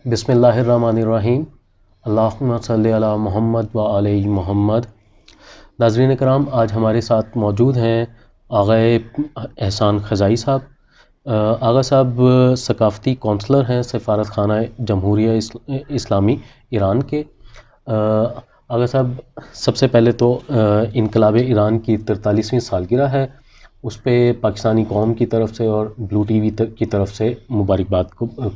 بسم اللہ الرحمن الرحیم۔ اللہم صلی علی محمد و علی محمد۔ ناظرین کرام، آج ہمارے ساتھ موجود ہیں آغا احسان خزائی صاحب۔ آغا صاحب ثقافتی کونسلر ہیں سفارت خانہ جمہوریہ اسلامی ایران کے۔ آغا صاحب، سب سے پہلے تو انقلاب ایران کی 43ویں سالگرہ ہے، اس پہ پاکستانی قوم کی طرف سے اور بلو ٹی وی کی طرف سے مبارکباد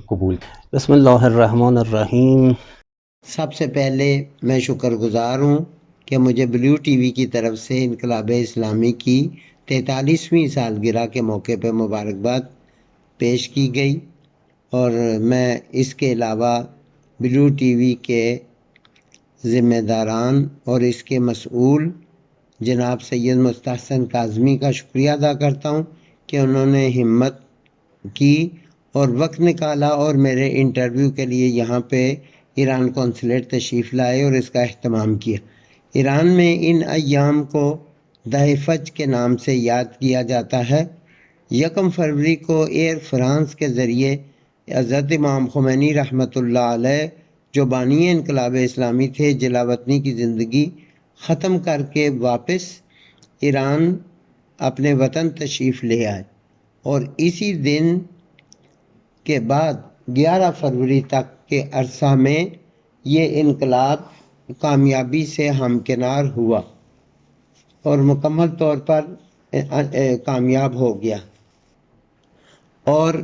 قبول۔ بسم اللہ الرحمن الرحیم۔ سب سے پہلے میں شکر گزار ہوں کہ مجھے بلو ٹی وی کی طرف سے انقلاب اسلامی کی 43ویں سالگرہ کے موقع پہ مبارکباد پیش کی گئی، اور میں اس کے علاوہ بلو ٹی وی کے ذمہ داران اور اس کے مسئول جناب سید مستحسن کاظمی کا شکریہ ادا کرتا ہوں کہ انہوں نے ہمت کی اور وقت نکالا اور میرے انٹرویو کے لیے یہاں پہ ایران کونسلیٹ تشریف لائے اور اس کا اہتمام کیا۔ ایران میں ان ایام کو دہ فجر کے نام سے یاد کیا جاتا ہے۔ 1 فروری کو ایئر فرانس کے ذریعے حضرت امام خمینی رحمۃ اللہ علیہ، جو بانی انقلاب اسلامی تھے، جلا وطنی کی زندگی ختم کر کے واپس ایران اپنے وطن تشریف لے آئے، اور اسی دن کے بعد 11 فروری تک کے عرصہ میں یہ انقلاب کامیابی سے ہمکنار ہوا اور مکمل طور پر کامیاب ہو گیا، اور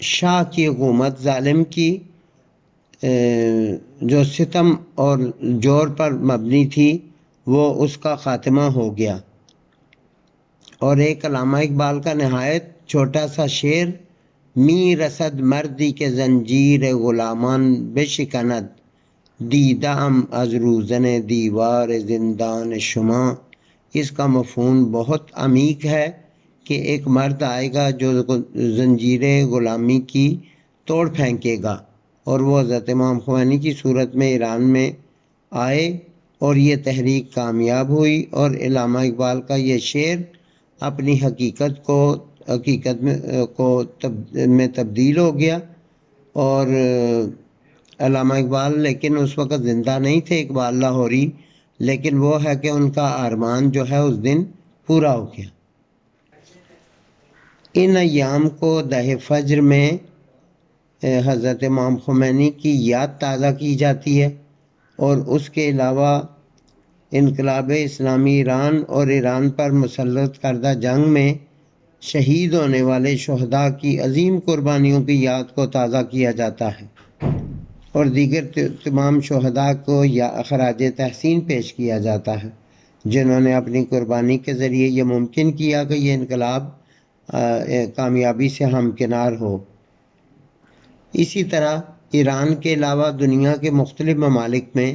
شاہ کی حکومت ظالم کی جو ستم اور جور پر مبنی تھی، وہ اس کا خاتمہ ہو گیا۔ اور ایک علامہ اقبال کا نہایت چھوٹا سا شعر: می رسد مردی کے زنجیر غلامان بشکند، دیده ام از روزن دیوار زندان شما۔ اس کا مفہوم بہت عمیق ہے کہ ایک مرد آئے گا جو زنجیر غلامی کی توڑ پھینکے گا، اور وہ حضرت امام خمینی کی صورت میں ایران میں آئے اور یہ تحریک کامیاب ہوئی، اور علامہ اقبال کا یہ شعر اپنی حقیقت میں تبدیل ہو گیا۔ اور علامہ اقبال لیکن اس وقت زندہ نہیں تھے، اقبال لاہوری، لیکن وہ ہے کہ ان کا ارمان جو ہے اس دن پورا ہو گیا۔ ان ایام کو دہ فجر میں حضرت امام خمینی کی یاد تازہ کی جاتی ہے، اور اس کے علاوہ انقلاب اسلامی ایران اور ایران پر مسلط کردہ جنگ میں شہید ہونے والے شہداء کی عظیم قربانیوں کی یاد کو تازہ کیا جاتا ہے، اور دیگر تمام شہداء کو خراج تحسین پیش کیا جاتا ہے جنہوں نے اپنی قربانی کے ذریعے یہ ممکن کیا کہ یہ انقلاب کامیابی سے ہمکنار ہو۔ اسی طرح ایران کے علاوہ دنیا کے مختلف ممالک میں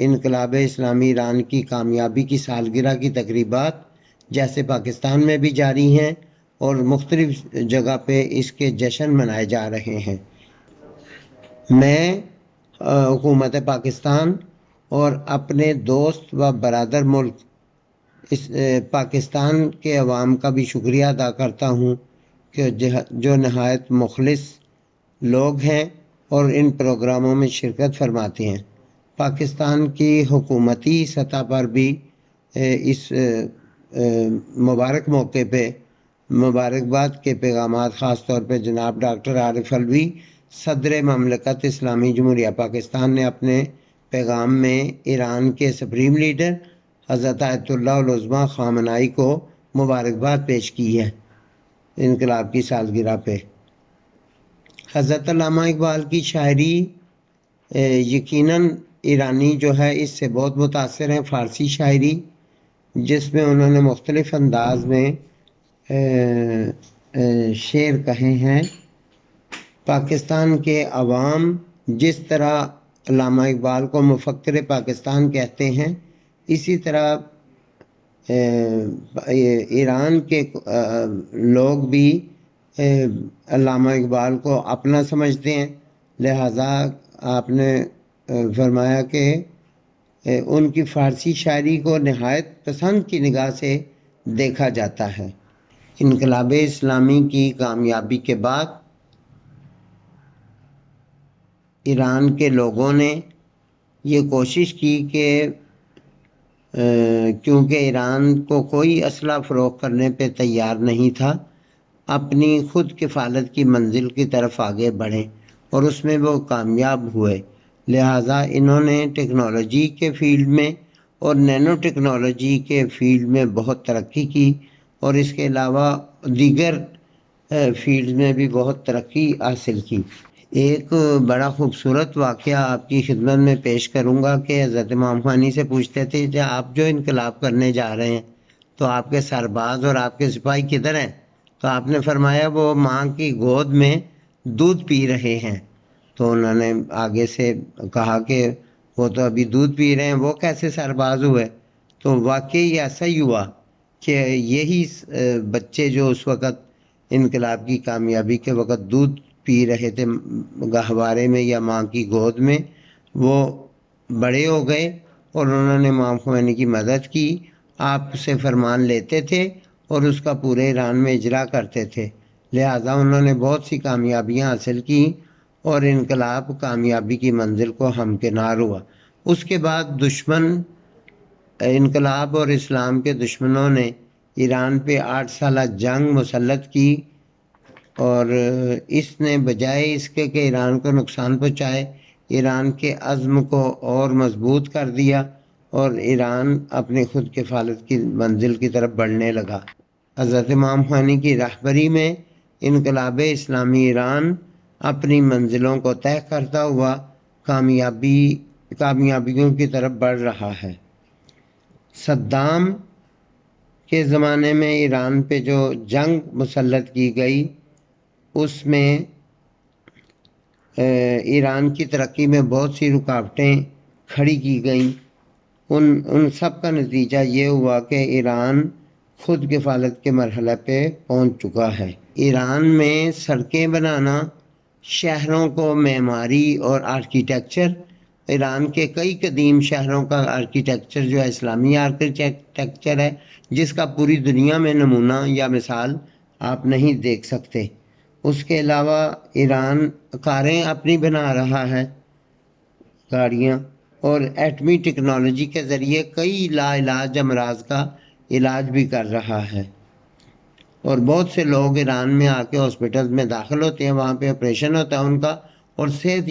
انقلاب اسلامی ایران کی کامیابی کی سالگرہ کی تقریبات جیسے پاکستان میں بھی جاری ہیں، اور مختلف جگہ پہ اس کے جشن منائے جا رہے ہیں۔ میں حکومت پاکستان اور اپنے دوست و برادر ملک پاکستان کے عوام کا بھی شکریہ ادا کرتا ہوں کہ جو نہایت مخلص لوگ ہیں اور ان پروگراموں میں شرکت فرماتے ہیں۔ پاکستان کی حکومتی سطح پر بھی اس مبارک موقع پہ مبارکباد کے پیغامات، خاص طور پہ جناب ڈاکٹر عارف علوی صدر مملکت اسلامی جمہوریہ پاکستان نے اپنے پیغام میں ایران کے سپریم لیڈر حضرت آیت اللہ العظمیٰ خامنائی کو مبارکباد پیش کی ہے انقلاب کی سالگرہ پہ۔ حضرت علامہ اقبال کی شاعری یقیناً ایرانی جو ہے اس سے بہت متاثر ہیں، فارسی شاعری، جس میں انہوں نے مختلف انداز میں شعر کہے ہیں۔ پاکستان کے عوام جس طرح علامہ اقبال کو مفکر پاکستان کہتے ہیں، اسی طرح ایران کے لوگ بھی علامہ اقبال کو اپنا سمجھتے ہیں، لہٰذا آپ نے فرمایا کہ ان کی فارسی شاعری کو نہایت پسند کی نگاہ سے دیکھا جاتا ہے۔ انقلاب اسلامی کی کامیابی کے بعد ایران کے لوگوں نے یہ کوشش کی کہ کیونکہ ایران کو کوئی اسلحہ فروخت کرنے پہ تیار نہیں تھا، اپنی خود کفالت کی منزل کی طرف آگے بڑھیں، اور اس میں وہ کامیاب ہوئے۔ لہٰذا انہوں نے ٹیکنالوجی کے فیلڈ میں اور نینو ٹیکنالوجی کے فیلڈ میں بہت ترقی کی، اور اس کے علاوہ دیگر فیلڈ میں بھی بہت ترقی حاصل کی۔ ایک بڑا خوبصورت واقعہ آپ کی خدمت میں پیش کروں گا کہ حضرت امام خمینی سے پوچھتے تھے کہ آپ جو انقلاب کرنے جا رہے ہیں تو آپ کے سرباز اور آپ کے سپاہی کدھر ہیں؟ تو آپ نے فرمایا وہ ماں کی گود میں دودھ پی رہے ہیں۔ تو انہوں نے آگے سے کہا کہ وہ تو ابھی دودھ پی رہے ہیں، وہ کیسے سرباز ہوئے؟ تو واقعی ایسا ہی ہوا کہ یہی بچے جو اس وقت انقلاب کی کامیابی کے وقت دودھ پی رہے تھے گہوارے میں یا ماں کی گود میں، وہ بڑے ہو گئے اور انہوں نے امام خمینی کی مدد کی، آپ سے فرمان لیتے تھے اور اس کا پورے ایران میں اجرا کرتے تھے۔ لہٰذا انہوں نے بہت سی کامیابیاں حاصل کی اور انقلاب کامیابی کی منزل کو ہمکنار ہوا۔ اس کے بعد انقلاب اور اسلام کے دشمنوں نے ایران پہ 8 سالہ جنگ مسلط کی، اور اس نے بجائے اس کے کہ ایران کو نقصان پہنچائے، ایران کے عزم کو اور مضبوط کر دیا اور ایران اپنی خود کفالت کی منزل کی طرف بڑھنے لگا۔ حضرت امام خمینی کی رہبری میں انقلاب اسلامی ایران اپنی منزلوں کو طے کرتا ہوا کامیابیوں کی طرف بڑھ رہا ہے۔ صدام کے زمانے میں ایران پہ جو جنگ مسلط کی گئی، اس میں ایران کی ترقی میں بہت سی رکاوٹیں کھڑی کی گئیں۔ ان سب کا نتیجہ یہ ہوا کہ ایران خود کفالت کے مرحلے پہ پہنچ چکا ہے۔ ایران میں سڑکیں بنانا، شہروں کو معماری اور آرکیٹیکچر، ایران کے کئی قدیم شہروں کا آرکیٹیکچر جو ہے اسلامی آرکیٹیکچر ہے، جس کا پوری دنیا میں نمونہ یا مثال آپ نہیں دیکھ سکتے۔ اس کے علاوہ ایران کاریں اپنی بنا رہا ہے، گاڑیاں، اور ایٹمی ٹیکنالوجی کے ذریعے کئی لا علاج امراض کا علاج بھی کر رہا ہے، اور بہت سے لوگ ایران میں آ کے ہاسپٹل میں داخل ہوتے ہیں، وہاں پہ آپریشن ہوتا ہے ان کا، اور صحت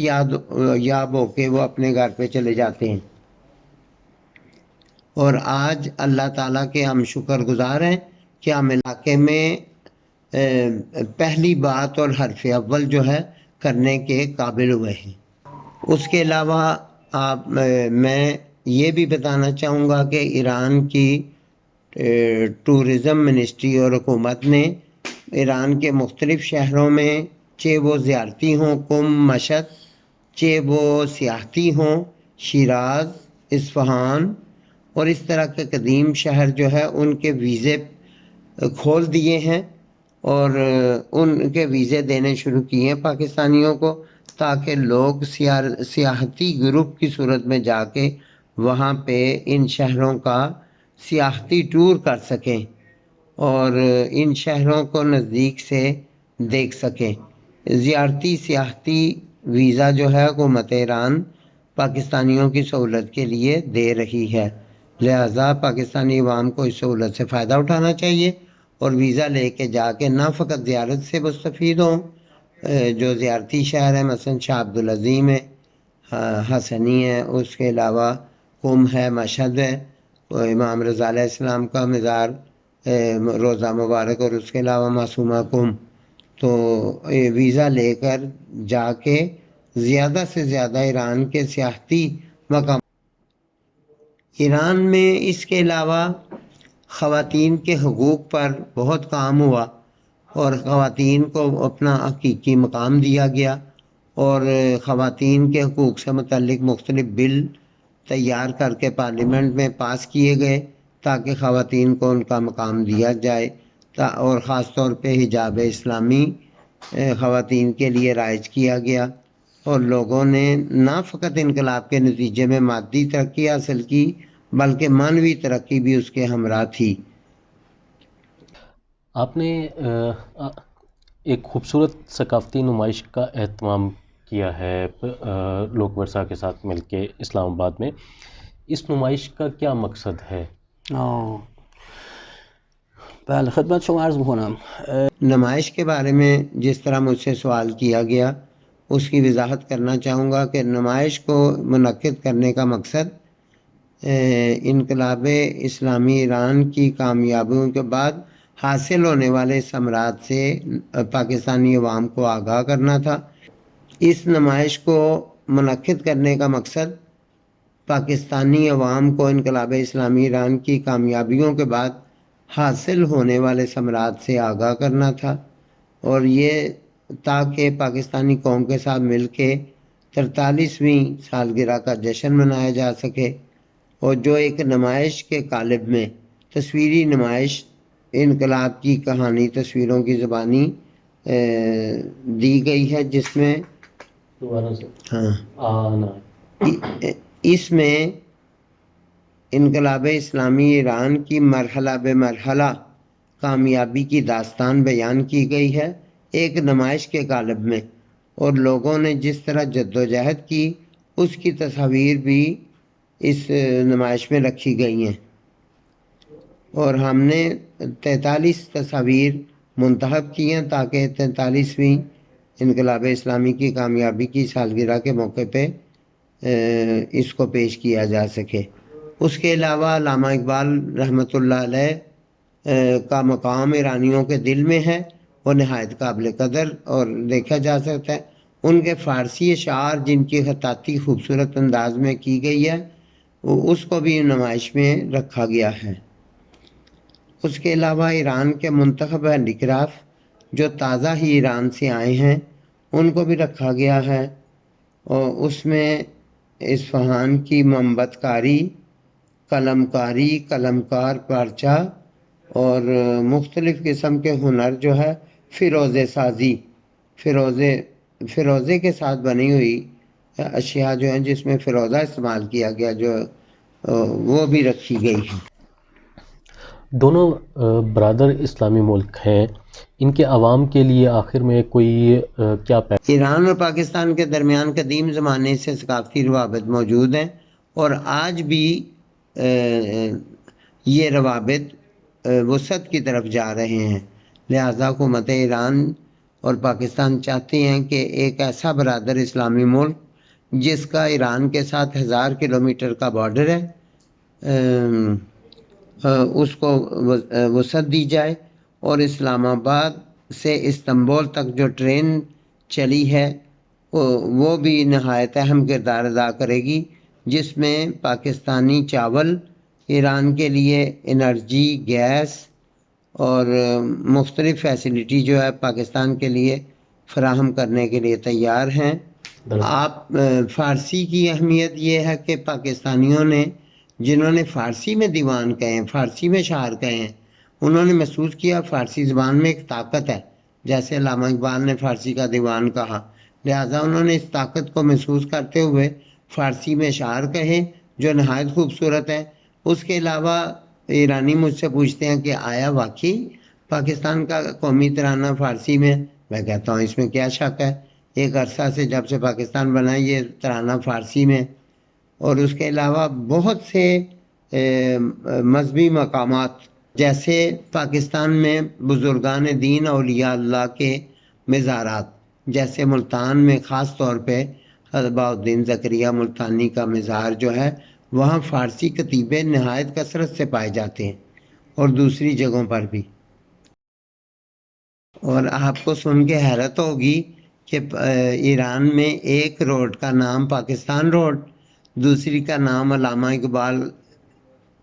یاب ہو کے وہ اپنے گھر پہ چلے جاتے ہیں۔ اور آج اللہ تعالیٰ کے ہم شکر گزار ہیں کہ ہم علاقے میں پہلی بات اور حرف اول جو ہے کرنے کے قابل ہوئے ہیں۔ اس کے علاوہ میں یہ بھی بتانا چاہوں گا کہ ایران کی ٹورزم منسٹری اور حکومت نے ایران کے مختلف شہروں میں، چاہے وہ زیارتی ہوں قم، مشہد، چاہے وہ سیاحتی ہوں شیراز، اصفہان، اور اس طرح کے قدیم شہر جو ہے ان کے ویزے کھول دیے ہیں، اور ان کے ویزے دینے شروع کیے ہیں پاکستانیوں کو، تاکہ لوگ سیاحتی گروپ کی صورت میں جا کے وہاں پہ ان شہروں کا سیاحتی ٹور کر سکیں اور ان شہروں کو نزدیک سے دیکھ سکیں۔ زیارتی سیاحتی ویزا جو ہے حکومت ایران پاکستانیوں کی سہولت کے لیے دے رہی ہے، لہذا پاکستانی عوام کو اس سہولت سے فائدہ اٹھانا چاہیے اور ویزا لے کے جا کے نہ فقط زیارت سے مستفید ہوں، جو زیارتی شہر ہے مثلا شاہ عبدالعظیم ہے، حسنی ہے، اس کے علاوہ قم ہے، مشہد ہے، امام رضا علیہ السلام کا مزار روضہ مبارک، اور اس کے علاوہ معصومہ قم، تو ویزا لے کر جا کے زیادہ سے زیادہ ایران کے سیاحتی مقام۔ ایران میں اس کے علاوہ خواتین کے حقوق پر بہت کام ہوا اور خواتین کو اپنا حقیقی مقام دیا گیا، اور خواتین کے حقوق سے متعلق مختلف بل تیار کر کے پارلیمنٹ میں پاس کیے گئے تاکہ خواتین کو ان کا مقام دیا جائے، اور خاص طور پہ حجاب اسلامی خواتین کے لیے رائج کیا گیا، اور لوگوں نے نہ فقط انقلاب کے نتیجے میں مادی ترقی حاصل کی بلکہ معنوی ترقی بھی اس کے ہمراہ تھی۔ آپ نے ایک خوبصورت ثقافتی نمائش کا اہتمام کیا ہے لوک ورثہ کے ساتھ مل کے اسلام آباد میں، اس نمائش کا کیا مقصد ہے؟ بله خدمت شما عرض میکنم. نمائش کے بارے میں جس طرح مجھ سے سوال کیا گیا اس کی وضاحت کرنا چاہوں گا کہ نمائش کو منعقد کرنے کا مقصد انقلاب اسلامی ایران کی کامیابیوں کے بعد حاصل ہونے والے ثمرات سے پاکستانی عوام کو آگاہ کرنا تھا۔ اس نمائش کو منعقد کرنے کا مقصد پاکستانی عوام کو انقلاب اسلامی ایران کی کامیابیوں کے بعد حاصل ہونے والے ثمرات سے آگاہ کرنا تھا، اور یہ تاکہ پاکستانی قوم کے ساتھ مل کے 43ویں سالگرہ کا جشن منایا جا سکے، اور جو ایک نمائش کے قالب میں تصویری نمائش انقلاب کی کہانی تصویروں کی زبانی دی گئی ہے، جس میں اس میں انقلاب اسلامی ایران کی مرحلہ بے مرحلہ کامیابی کی داستان بیان کی گئی ہے ایک نمائش کے قالب میں، اور لوگوں نے جس طرح جدوجہد کی اس کی تصاویر بھی اس نمائش میں رکھی گئی ہیں، اور ہم نے 43 تصاویر منتخب کی ہیں تاکہ 43ویں انقلاب اسلامی کی کامیابی کی سالگرہ کے موقع پہ اس کو پیش کیا جا سکے۔ اس کے علاوہ علامہ اقبال رحمۃ اللہ علیہ کا مقام ایرانیوں کے دل میں ہے، وہ نہایت قابل قدر اور دیکھا جا سکتا ہے۔ ان کے فارسی اشعار جن کی خطاطی خوبصورت انداز میں کی گئی ہے اس کو بھی نمائش میں رکھا گیا ہے۔ اس کے علاوہ ایران کے منتخب ہینڈی کرافٹ جو تازہ ہی ایران سے آئے ہیں ان کو بھی رکھا گیا ہے، اور اس میں اصفہان کی منبت کاری، قلم کاری، قلمکار پارچہ اور مختلف قسم کے ہنر جو ہے، فیروزے سازی، فیروزے کے ساتھ بنی ہوئی اشیاء جو ہیں جس میں فیروزہ استعمال کیا گیا جو وہ بھی رکھی گئی ہے۔ دونوں برادر اسلامی ملک ہیں، ان کے عوام کے لیے آخر میں کوئی کیا ایران اور پاکستان کے درمیان قدیم زمانے سے ثقافتی روابط موجود ہیں، اور آج بھی یہ روابط وسعت کی طرف جا رہے ہیں، لہذا حکومت ایران اور پاکستان چاہتے ہیں کہ ایک ایسا برادر اسلامی ملک جس کا ایران کے ساتھ 1000 کلومیٹر کا بارڈر ہے اس کو وسعت دی جائے، اور اسلام آباد سے استنبول تک جو ٹرین چلی ہے وہ بھی نہایت اہم کردار ادا کرے گی، جس میں پاکستانی چاول ایران کے لیے انرجی، گیس اور مختلف فیسلٹی جو ہے پاکستان کے لیے فراہم کرنے کے لیے تیار ہیں۔ آپ فارسی کی اہمیت یہ ہے کہ پاکستانیوں نے جنہوں نے فارسی میں دیوان کہے ہیں، فارسی میں شعر کہے ہیں، انہوں نے محسوس کیا فارسی زبان میں ایک طاقت ہے، جیسے علامہ اقبال نے فارسی کا دیوان کہا، لہذا انہوں نے اس طاقت کو محسوس کرتے ہوئے فارسی میں شعر کہے جو نہایت خوبصورت ہے۔ اس کے علاوہ ایرانی مجھ سے پوچھتے ہیں کہ آیا واقعی پاکستان کا قومی ترانہ فارسی میں؟ میں کہتا ہوں اس میں کیا شک ہے، ایک عرصہ سے جب سے پاکستان بنا یہ ترانہ فارسی میں، اور اس کے علاوہ بہت سے مذہبی مقامات جیسے پاکستان میں بزرگان دین اولیاء اللہ کے مزارات، جیسے ملتان میں خاص طور پہ حضرت بہاؤالدین زکریا ملتانی کا مزار جو ہے وہاں فارسی کتیبے نہایت کثرت سے پائے جاتے ہیں، اور دوسری جگہوں پر بھی۔ اور آپ کو سن کے حیرت ہوگی کہ ایران میں ایک روڈ کا نام پاکستان روڈ، دوسری کا نام علامہ اقبال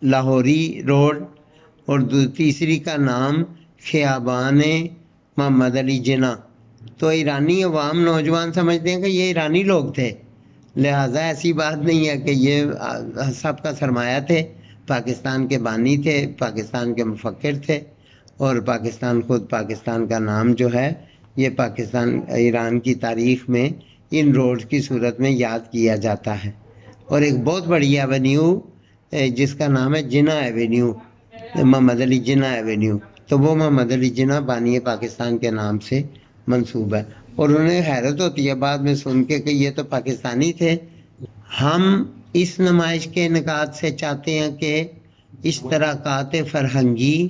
لاہوری روڈ، اور تیسری کا نام خیابان محمد علی جناح۔ تو ایرانی عوام نوجوان سمجھتے ہیں کہ یہ ایرانی لوگ تھے، لہٰذا ایسی بات نہیں ہے کہ یہ سب کا سرمایہ تھے، پاکستان کے بانی تھے، پاکستان کے مفکر تھے، اور پاکستان خود پاکستان کا نام جو ہے یہ پاکستان ایران کی تاریخ میں ان روڈ کی صورت میں یاد کیا جاتا ہے۔ اور ایک بہت بڑی ایونیو جس کا نام ہے جناح ایونیو، محمد علی جناح ایونیو، تو وہ محمد علی جناح بانی پاکستان کے نام سے منسوب ہے۔ اور انہیں حیرت ہوتی ہے بعد میں سن کے کہ یہ تو پاکستانی تھے۔ ہم اس نمائش کے انعقاد سے چاہتے ہیں کہ اشتراکات فرہنگی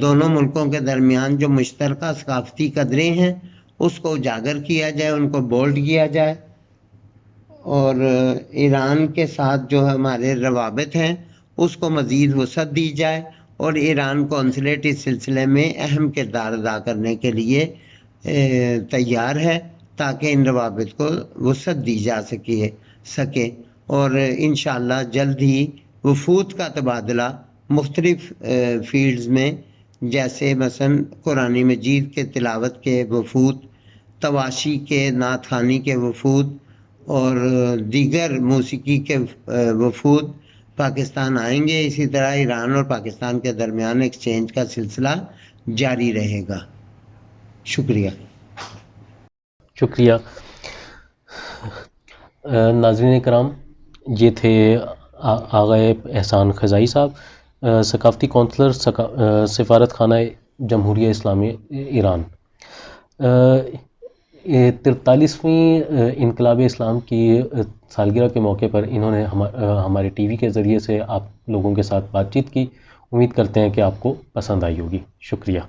دونوں ملکوں کے درمیان جو مشترکہ ثقافتی قدریں ہیں اس کو اجاگر کیا جائے، ان کو بولڈ کیا جائے، اور ایران کے ساتھ جو ہمارے روابط ہیں اس کو مزید وسعت دی جائے، اور ایران کونسلیٹ اس سلسلے میں اہم کردار ادا کرنے کے لیے تیار ہے تاکہ ان روابط کو وسعت دی جا سکے اور انشاءاللہ جلد ہی وفود کا تبادلہ مختلف فیلڈز میں، جیسے مثلا قرآن مجید کے تلاوت کے وفود، تواشی کے، نعت خوانی کے وفود اور دیگر موسیقی کے وفود پاکستان آئیں گے۔ اسی طرح ایران اور پاکستان کے درمیان ایکسچینج کا سلسلہ جاری رہے گا۔ شکریہ۔ شکریہ۔ ناظرین کرام، یہ تھے آغا احسان خزائی صاحب، ثقافتی کونسلر، سفارت خانہ جمہوریہ اسلامی ایران۔ 43ویں انقلاب اسلام کی سالگرہ کے موقع پر انہوں نے ہمارے ٹی وی کے ذریعے سے آپ لوگوں کے ساتھ بات چیت کی۔ امید کرتے ہیں کہ آپ کو پسند آئی ہوگی۔ شکریہ۔